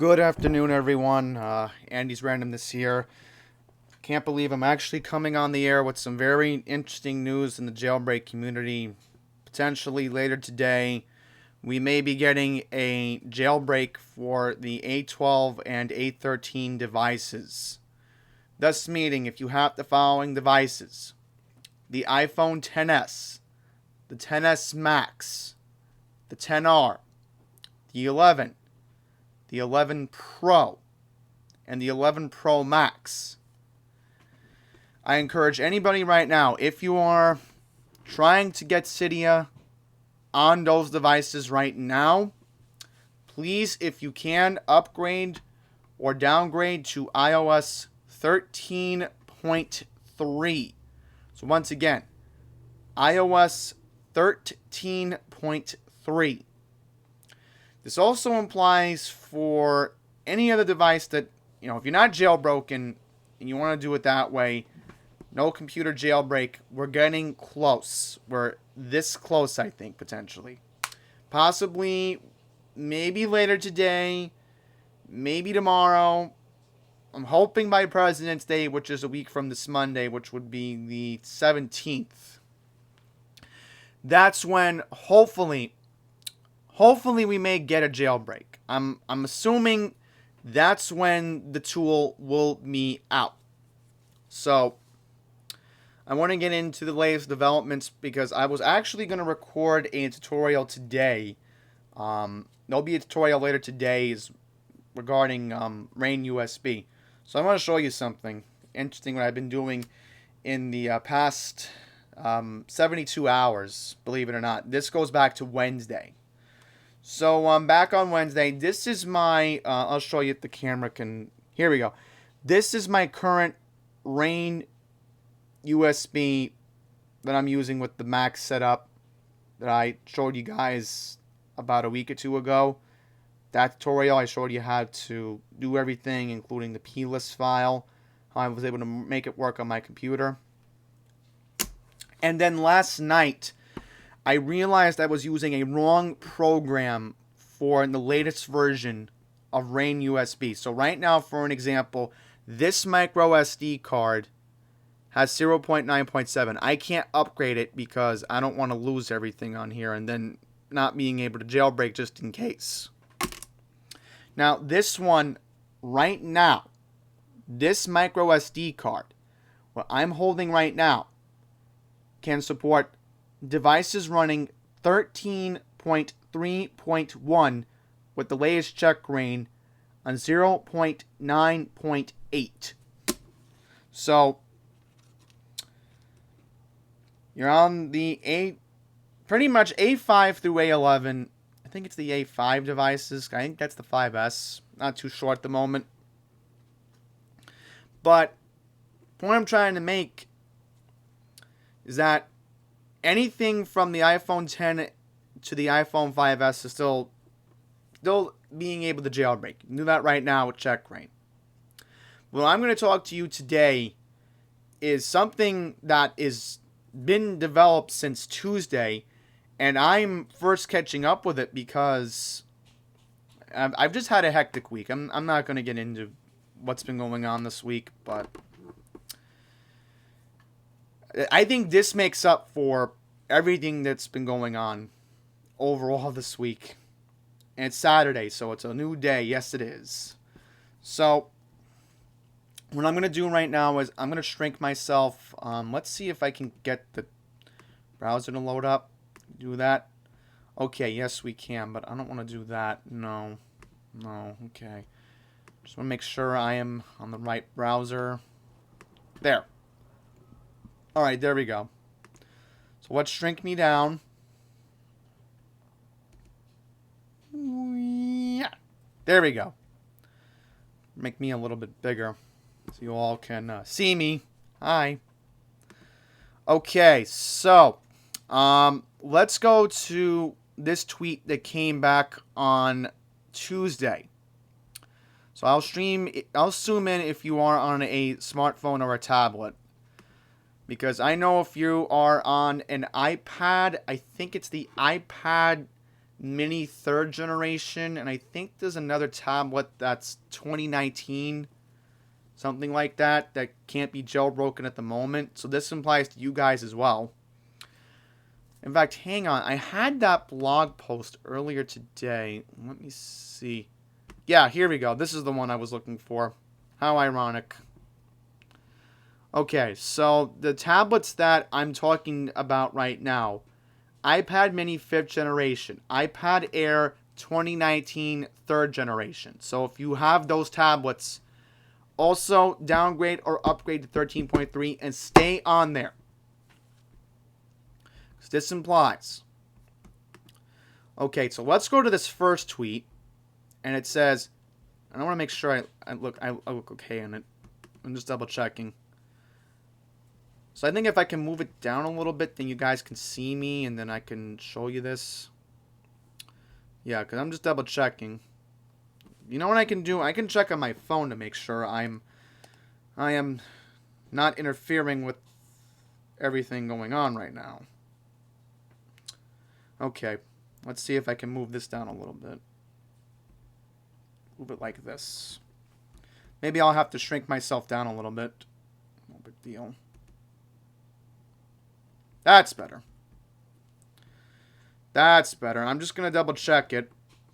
Good afternoon, everyone. Andy's Random this year. Can't believe I'm actually coming on the air with some very interesting news in the jailbreak community. Potentially later today, we may be getting a jailbreak for the A12 and A13 devices. Thus meaning if you have the following devices: the iPhone XS, the XS Max, the XR, the 11, the 11 Pro, and the 11 Pro Max. I encourage anybody right now, if you are trying to get Cydia on those devices right now, please, if you can, upgrade or downgrade to iOS 13.3. So once again, iOS 13.3. This also implies for any other device that, if you're not jailbroken and you want to do it that way, no computer jailbreak, we're getting close. We're this close, I think, potentially. Possibly, maybe later today, maybe tomorrow. I'm hoping by President's Day, which is a week from this Monday, which would be the 17th. That's when, hopefully we may get a jailbreak. I'm assuming that's when the tool will be out. So I want to get into the latest developments because I was actually going to record a tutorial today. There'll be a tutorial later today regarding RAIN USB. So I want to show you something interesting what I've been doing in the past 72 hours, believe it or not. This goes back to Wednesday. So back on Wednesday, this is my, I'll show you if the camera can, here we go. This is my current RAIN USB that I'm using with the Mac setup that I showed you guys about a week or two ago. That tutorial, I showed you how to do everything, including the plist file, how I was able to make it work on my computer. And then last night, I realized I was using a wrong program for the latest version of RAIN USB. So right now, for an example, this micro SD card has 0.9.7. I can't upgrade it because I don't want to lose everything on here and then not being able to jailbreak just in case. Now, this one right now, this micro SD card, what I'm holding right now, can support devices running 13.3.1 with the latest check RAIN on 0.9.8. So you're on the pretty much A5 through A11. I think it's the A5 devices. I think that's the 5S. Not too sure at the moment. But the point I'm trying to make is that anything from the iPhone 10 to the iPhone 5S is still being able to jailbreak. You can do that right now with check RAIN. What I'm going to talk to you today is something that is been developed since Tuesday, and I'm first catching up with it because I've just had a hectic week. I'm not going to get into what's been going on this week, but I think this makes up for everything that's been going on overall this week. And it's Saturday, so it's a new day. Yes, it is. So what I'm going to do right now is I'm going to shrink myself. Let's see if I can get the browser to load up. Do that. Okay, yes, we can, but I don't want to do that. No, okay. Just want to make sure I am on the right browser. There. All right, there we go. So let's shrink me down. Yeah. There we go. Make me a little bit bigger so you all can see me. Hi. Okay, so let's go to this tweet that came back on Tuesday. So I'll zoom in if you are on a smartphone or a tablet. Because I know if you are on an iPad, I think it's the iPad Mini 3rd generation, and I think there's another tablet that's 2019, something like that, that can't be jailbroken at the moment. So this applies to you guys as well. In fact, hang on, I had that blog post earlier today. Let me see. Yeah, here we go. This is the one I was looking for. How ironic. Okay, so the tablets that I'm talking about right now: iPad mini 5th generation, iPad Air 2019 3rd generation. So if you have those tablets, also downgrade or upgrade to 13.3 and stay on there. This implies. Okay, so let's go to this first tweet, and it says, and I want to make sure I look okay in it. I'm just double checking. So I think if I can move it down a little bit, then you guys can see me, and then I can show you this. Yeah, because I'm just double checking. You know what I can do? I can check on my phone to make sure I am not interfering with everything going on right now. Okay, let's see if I can move this down a little bit. Move it like this. Maybe I'll have to shrink myself down a little bit. No big deal. That's better. That's better. I'm just going to double check it,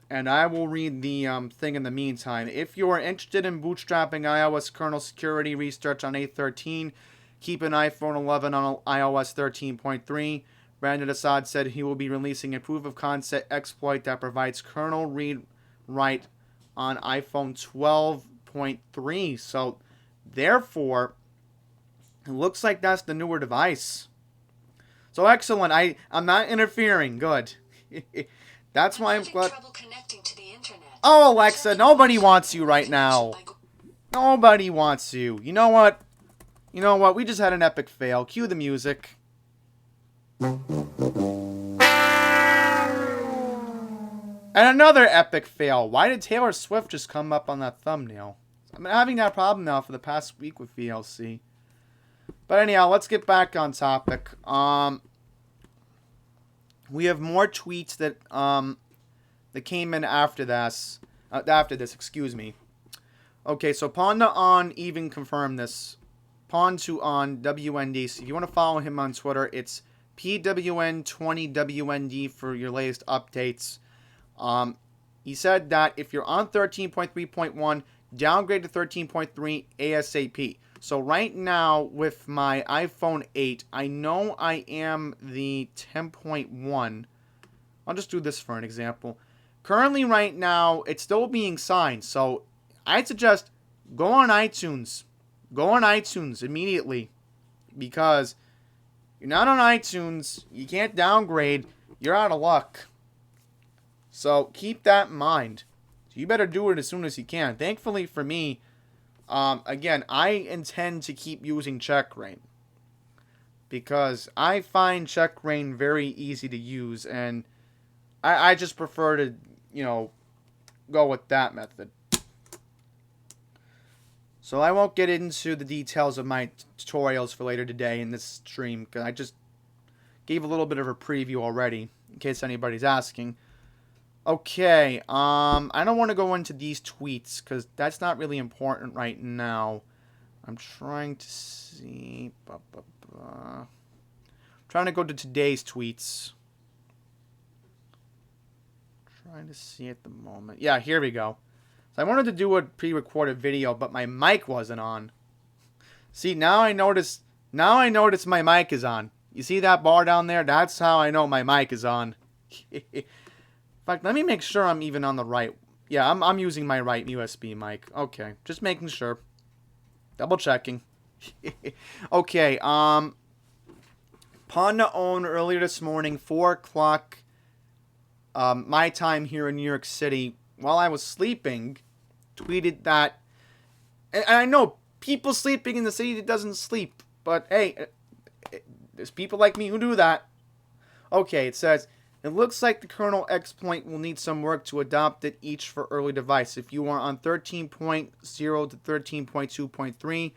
and I will read the thing in the meantime. If you are interested in bootstrapping iOS kernel security research on A13, keep an iPhone 11 on iOS 13.3. Brandon Assad said he will be releasing a proof-of-concept exploit that provides kernel read-write on iPhone 12.3. So, therefore, it looks like that's the newer device. So excellent. I'm not interfering. Good. That's why I'm glad. Oh, Alexa, nobody wants you right now. Nobody wants you. You know what? You know what? We just had an epic fail. Cue the music. And another epic fail. Why did Taylor Swift just come up on that thumbnail? I'm having that problem now for the past week with VLC. But anyhow, let's get back on topic. We have more tweets that came in after this. Excuse me. Okay, so Ponda on even confirmed this. Pon2 on WND. So if you want to follow him on Twitter, it's PWN20WND for your latest updates. He said that if you're on 13.3.1, downgrade to 13.3 ASAP. So right now with my iPhone 8, I know I am the 10.1. I'll just do this for an example. Currently right now, it's still being signed. So I'd suggest go on iTunes. Go on iTunes immediately. Because you're not on iTunes, you can't downgrade, you're out of luck. So keep that in mind. So you better do it as soon as you can. Thankfully for me, again, I intend to keep using Checkra because I find Checkra very easy to use, and I just prefer to, go with that method. So I won't get into the details of my tutorials for later today in this stream, because I just gave a little bit of a preview already, in case anybody's asking. Okay, I don't want to go into these tweets, because that's not really important right now. I'm trying to see... trying to go to today's tweets. Trying to see at the moment. Yeah, here we go. So I wanted to do a pre-recorded video, but my mic wasn't on. See, now I notice my mic is on. You see that bar down there? That's how I know my mic is on. In fact, let me make sure I'm even on the right. Yeah, I'm using my right USB mic. Okay, just making sure. Double checking. Okay, Panda owned earlier this morning, 4 o'clock, my time here in New York City, while I was sleeping, tweeted that, and I know people sleeping in the city that doesn't sleep, but hey, there's people like me who do that. Okay, it says, it looks like the kernel exploit will need some work to adopt it each for early device. If you are on 13.0 to 13.2.3,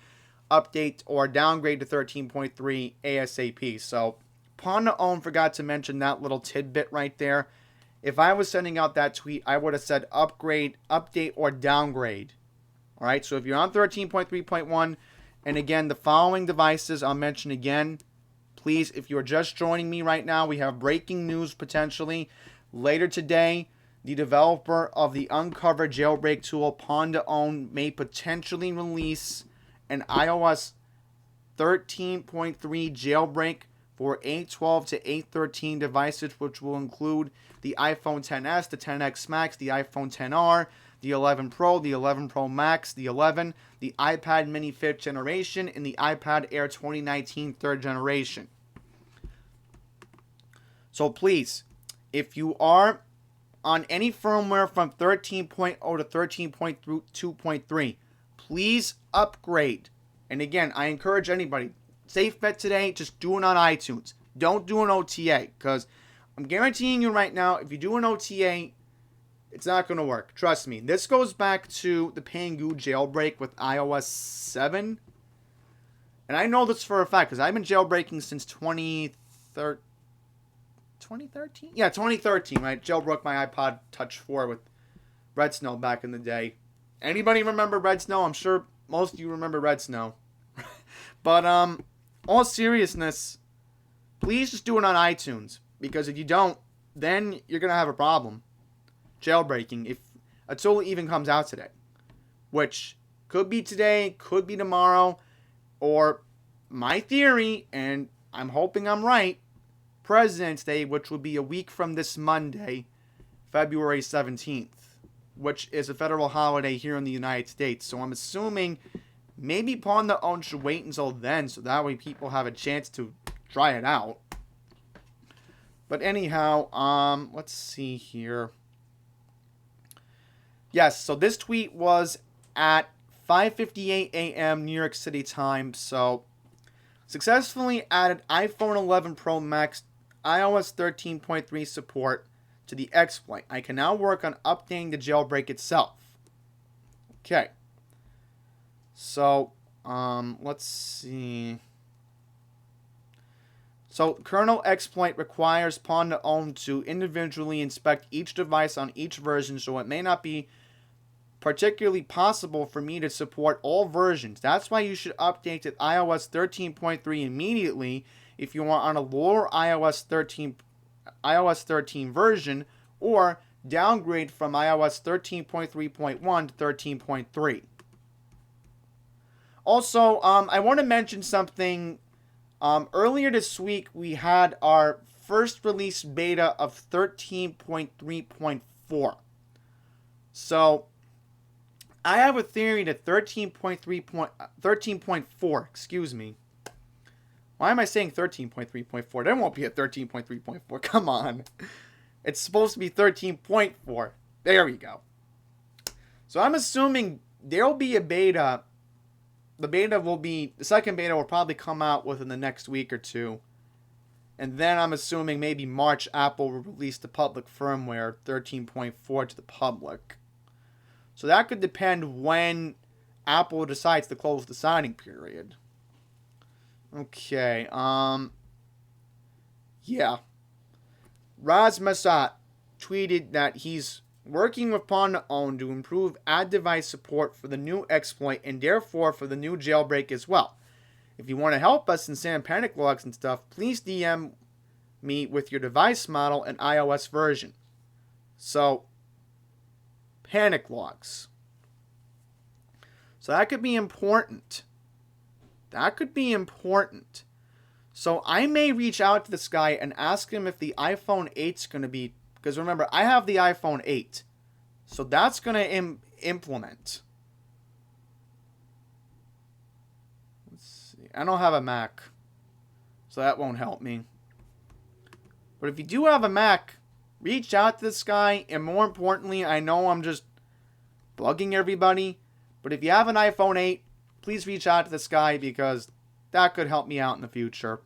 update or downgrade to 13.3 ASAP. So, Panda Own forgot to mention that little tidbit right there. if I was sending out that tweet, I would have said upgrade, update, or downgrade. All right, so if you're on 13.3.1, and again, the following devices I'll mention again, please, if you're just joining me right now, we have breaking news potentially. Later today, the developer of the Uncover Jailbreak tool, Pawn2Own, may potentially release an iOS 13.3 jailbreak for A12 to A13 devices, which will include the iPhone XS, the XS Max, the iPhone XR, the 11 Pro, the 11 Pro Max, the 11, the iPad mini 5th generation, and the iPad Air 2019 3rd generation. So please, if you are on any firmware from 13.0 to 13.2.3, please upgrade. And again, I encourage anybody, safe bet today, just do it on iTunes. Don't do an OTA, because I'm guaranteeing you right now, if you do an OTA, it's not going to work. Trust me. This goes back to the Pangu jailbreak with iOS 7. And I know this for a fact, because I've been jailbreaking since 2013? Yeah, 2013, right? Jailbroke my iPod Touch 4 with Red Snow back in the day. Anybody remember Red Snow? I'm sure most of you remember Red Snow. But, all seriousness, please just do it on iTunes. Because if you don't, then you're going to have a problem jailbreaking if a tool even comes out today. Which could be today, could be tomorrow, or my theory, and I'm hoping I'm right, President's Day, which will be a week from this Monday, February 17th, which is a federal holiday here in the United States. So I'm assuming maybe Pawn2Own should wait until then, so that way people have a chance to try it out. But anyhow, let's see here. Yes, so this tweet was at 5:58 a.m. New York City time. So, successfully added iPhone 11 Pro Max iOS 13.3 support to the exploit. I can now work on updating the jailbreak itself. Okay. So, let's see. So, kernel exploit requires Pawn2Own to individually inspect each device on each version, so it may not be particularly possible for me to support all versions. That's why you should update to iOS 13.3 immediately if you are on a lower iOS 13 version, or downgrade from iOS 13.3.1 to 13.3. Also, I want to mention something. Earlier this week, we had our first release beta of 13.3.4. So, I have a theory that 13.4, excuse me. Why am I saying 13.3.4? There won't be a 13.3.4. Come on. It's supposed to be 13.4. There we go. So I'm assuming there'll be a beta. The second beta will probably come out within the next week or two. And then I'm assuming maybe March Apple will release the public firmware 13.4 to the public. So that could depend when Apple decides to close the signing period. Okay, yeah. Raz Masat tweeted that he's working with Pawn2Own to improve ad device support for the new exploit and therefore for the new jailbreak as well. If you want to help us and send panic logs and stuff, please DM me with your device model and iOS version. So, panic logs. So that could be important. So I may reach out to this guy and ask him if the iPhone 8's going to be, because remember, I have the iPhone 8. So that's going to implement. Let's see. I don't have a Mac, so that won't help me. But if you do have a Mac, reach out to this guy. And more importantly, I know I'm just bugging everybody, but if you have an iPhone 8, please reach out to this guy because that could help me out in the future.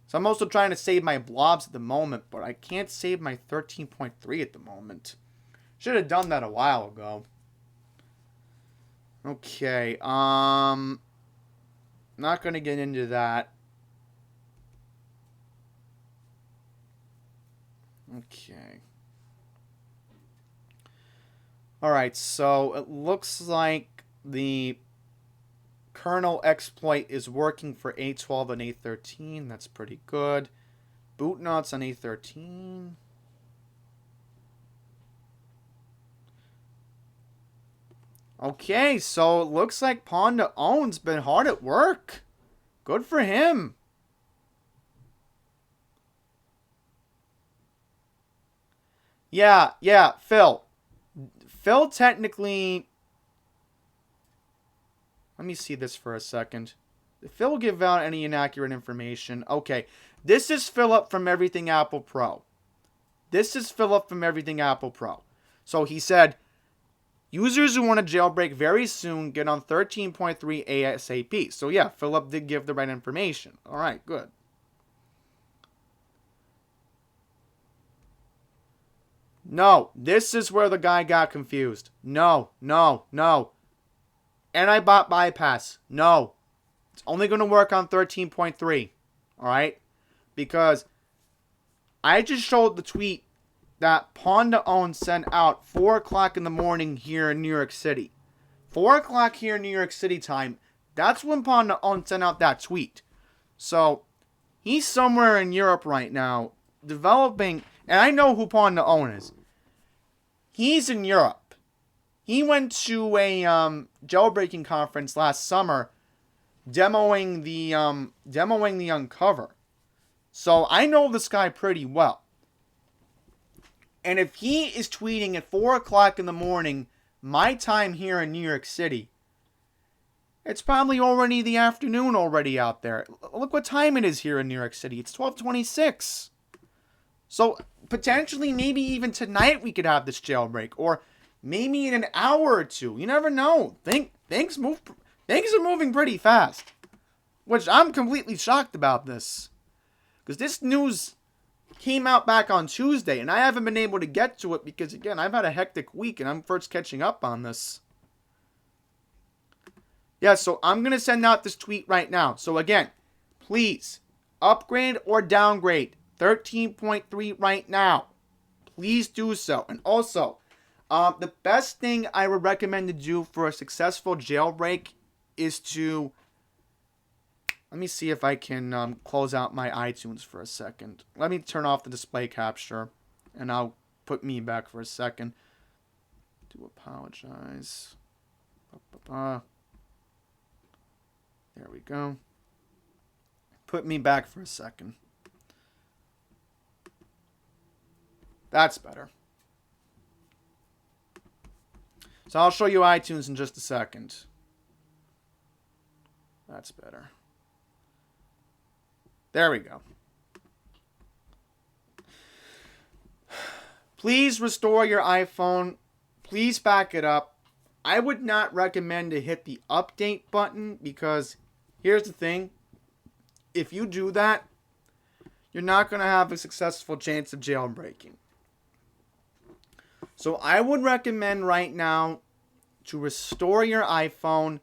So I'm also trying to save my blobs at the moment, but I can't save my 13.3 at the moment. Should have done that a while ago. Okay, not going to get into that. Okay. Alright, so it looks like the kernel exploit is working for A12 and A13. That's pretty good. Boot notes on A13. Okay, so it looks like Ponda Own's been hard at work. Good for him. Yeah, Phil. Phil technically... Let me see this for a second. Did Phil give out any inaccurate information? Okay, this is Philip from Everything Apple Pro. This is Philip from Everything Apple Pro. So he said, users who want to jailbreak very soon get on 13.3 ASAP. So yeah, Philip did give the right information. All right, good. No, this is where the guy got confused. No. Anti-bot bypass. No. It's only going to work on 13.3. Alright? Because I just showed the tweet that Ponda Own sent out 4 o'clock in the morning here in New York City. 4 o'clock here in New York City time. That's when Ponda Own sent out that tweet. So, he's somewhere in Europe right now developing... And I know who Ponda Own is. He's in Europe. He went to a jailbreaking conference last summer, demoing the Uncover. So I know this guy pretty well. And if he is tweeting at 4 o'clock in the morning, my time here in New York City, it's probably already the afternoon already out there. Look what time it is here in New York City. It's 12:26. So potentially, maybe even tonight we could have this jailbreak, or maybe in an hour or two. You never know. Things are moving pretty fast, which I'm completely shocked about this, because this news came out back on Tuesday, and I haven't been able to get to it because, again, I've had a hectic week, and I'm first catching up on this. Yeah, so I'm going to send out this tweet right now. So again, please, upgrade or downgrade 13.3 right now. Please do so. And also, the best thing I would recommend to do for a successful jailbreak is to... Let me see if I can close out my iTunes for a second. Let me turn off the display capture, and I'll put me back for a second. Do apologize. There we go. Put me back for a second. That's better. So I'll show you iTunes in just a second. That's better. There we go. Please restore your iPhone. Please back it up. I would not recommend to hit the update button, because here's the thing. If you do that, you're not going to have a successful chance of jailbreaking. So I would recommend right now to restore your iPhone.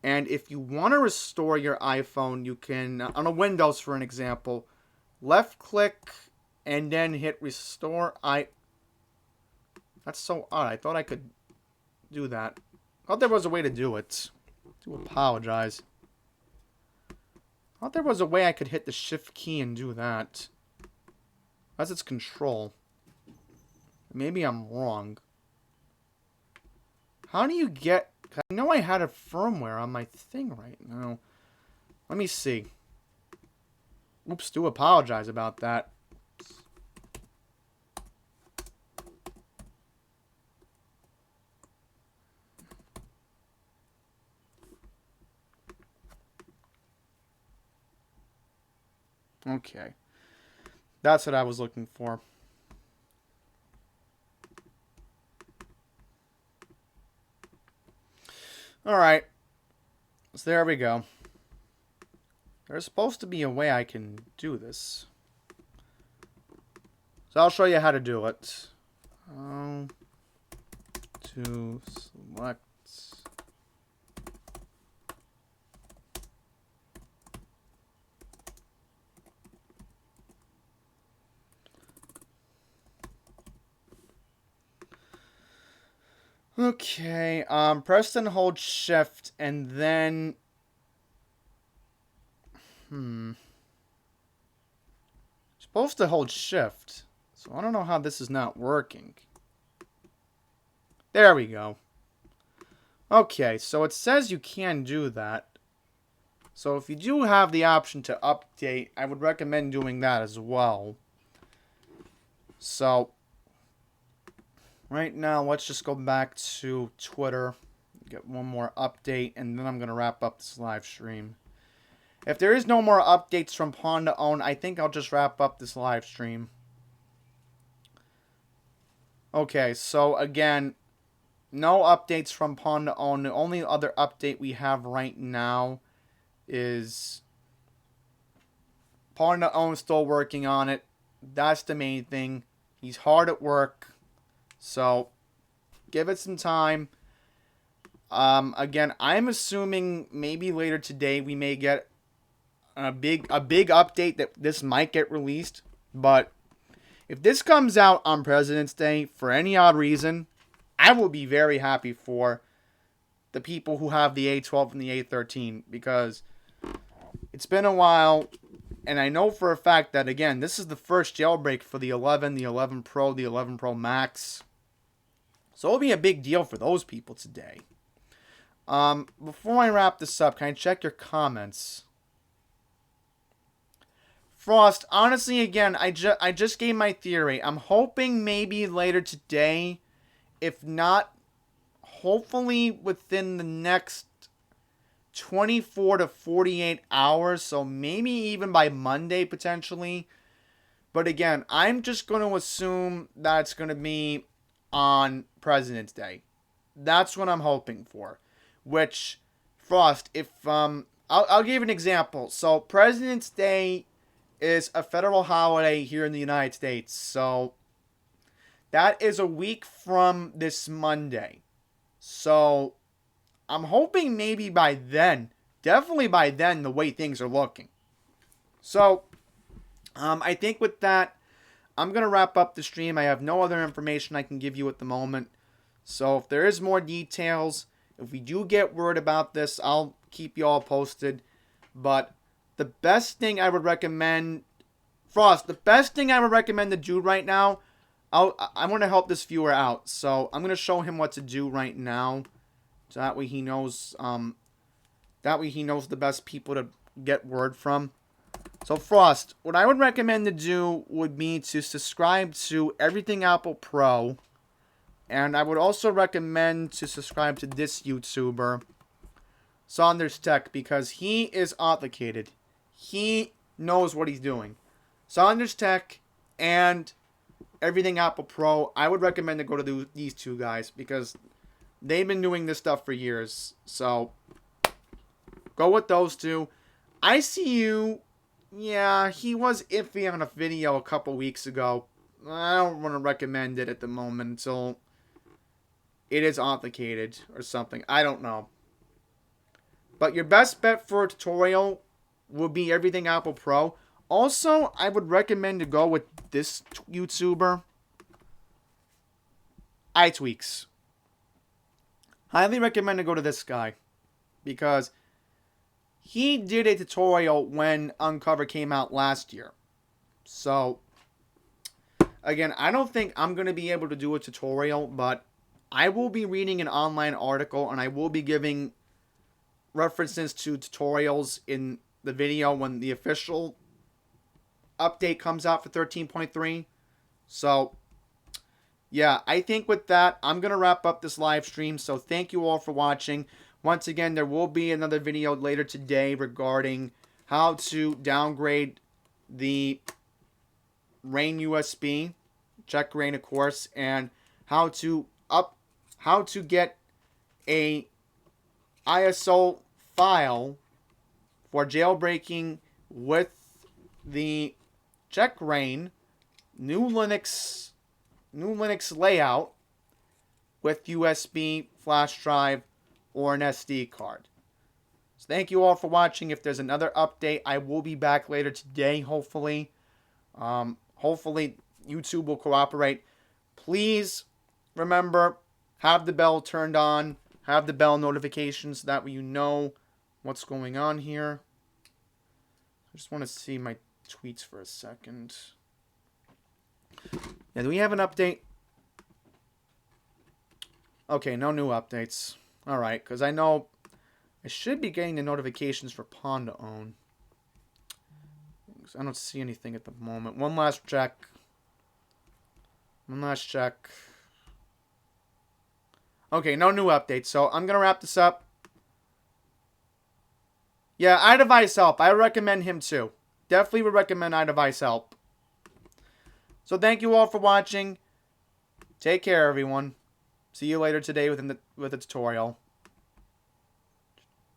And if you want to restore your iPhone, you can, on a Windows for an example, left click and then hit restore. That's so odd. I thought I could do that. I thought there was a way to do it. I do apologize. I thought there was a way I could hit the shift key and do that. Unless it's control. Maybe I'm wrong. How do you get... I know I had a firmware on my thing right now. Let me see. Oops, do apologize about that. Okay. That's what I was looking for. Alright. So there we go. There's supposed to be a way I can do this. So I'll show you how to do it. To select. Okay, press and hold shift and then supposed to hold shift. So I don't know how this is not working. There we go. Okay, so it says you can do that. So if you do have the option to update, I would recommend doing that as well. So right now, let's just go back to Twitter, get one more update, and then I'm going to wrap up this live stream. If there is no more updates from Pawn to Own, I think I'll just wrap up this live stream. Okay, so again, no updates from Pawn to Own. The only other update we have right now is Pawn to Own still working on it. That's the main thing. He's hard at work. So, give it some time. Again, I'm assuming maybe later today we may get a big update that this might get released. But if this comes out on President's Day for any odd reason, I will be very happy for the people who have the A12 and the A13 because it's been a while. And I know for a fact that, again, this is the first jailbreak for the 11, the 11 Pro, the 11 Pro Max. So it'll be a big deal for those people today. Before I wrap this up, can I check your comments? Frost, honestly, again, I just gave my theory. I'm hoping maybe later today. If not, hopefully within the next 24 to 48 hours. So maybe even by Monday, potentially. But again, I'm just going to assume that it's going to be on President's Day. That's what I'm hoping for. Which, Frost, if I'll give an example. So President's Day is a federal holiday here in the United States. So that is a week from this Monday. So I'm hoping maybe by then, definitely by then, the way things are looking. So I think with that, I'm going to wrap up the stream. I have no other information I can give you at the moment. So if there is more details, if we do get word about this, I'll keep you all posted. But the best thing I would recommend, Frost, the best thing I would recommend to do right now, I'm going to help this viewer out. So I'm going to show him what to do right now. So that way he knows, the best people to get word from. So Frost, what I would recommend to do would be to subscribe to Everything Apple Pro. And I would also recommend to subscribe to this YouTuber, Saunders Tech, because he is authenticated. He knows what he's doing. Saunders Tech and Everything Apple Pro, I would recommend to go to these two guys because they've been doing this stuff for years. So, go with those two. ICU, yeah, he was iffy on a video a couple weeks ago. I don't want to recommend it at the moment until it is authenticated or something. I don't know. But your best bet for a tutorial would be Everything Apple Pro. Also, I would recommend to go with this YouTuber, iTweaks. Highly recommend to go to this guy because he did a tutorial when Uncover came out last year. So, again, I don't think I'm going to be able to do a tutorial, but I will be reading an online article and I will be giving references to tutorials in the video when the official update comes out for 13.3. So, yeah, I think with that, I'm going to wrap up this live stream. So, thank you all for watching. Once again, there will be another video later today regarding how to downgrade the RAIN USB, check RAIN of course, and how to get a ISO file for jailbreaking with the check RAIN new Linux layout with USB flash drive or an SD card. So thank you all for watching. If there's another update, I will be back later today, hopefully. Hopefully YouTube will cooperate. Please remember, have the bell turned on, have the bell notifications so that way you know what's going on here. I just want to see my tweets for a second. Yeah, do we have an update? Okay, no new updates. Alright, because I know I should be getting the notifications for Pawn to Own. I don't see anything at the moment. One last check. One last check. Okay, no new updates. So I'm going to wrap this up. Yeah, iDevice Help. I recommend him too. Definitely would recommend iDevice Help. So thank you all for watching. Take care, everyone. See you later today with the tutorial.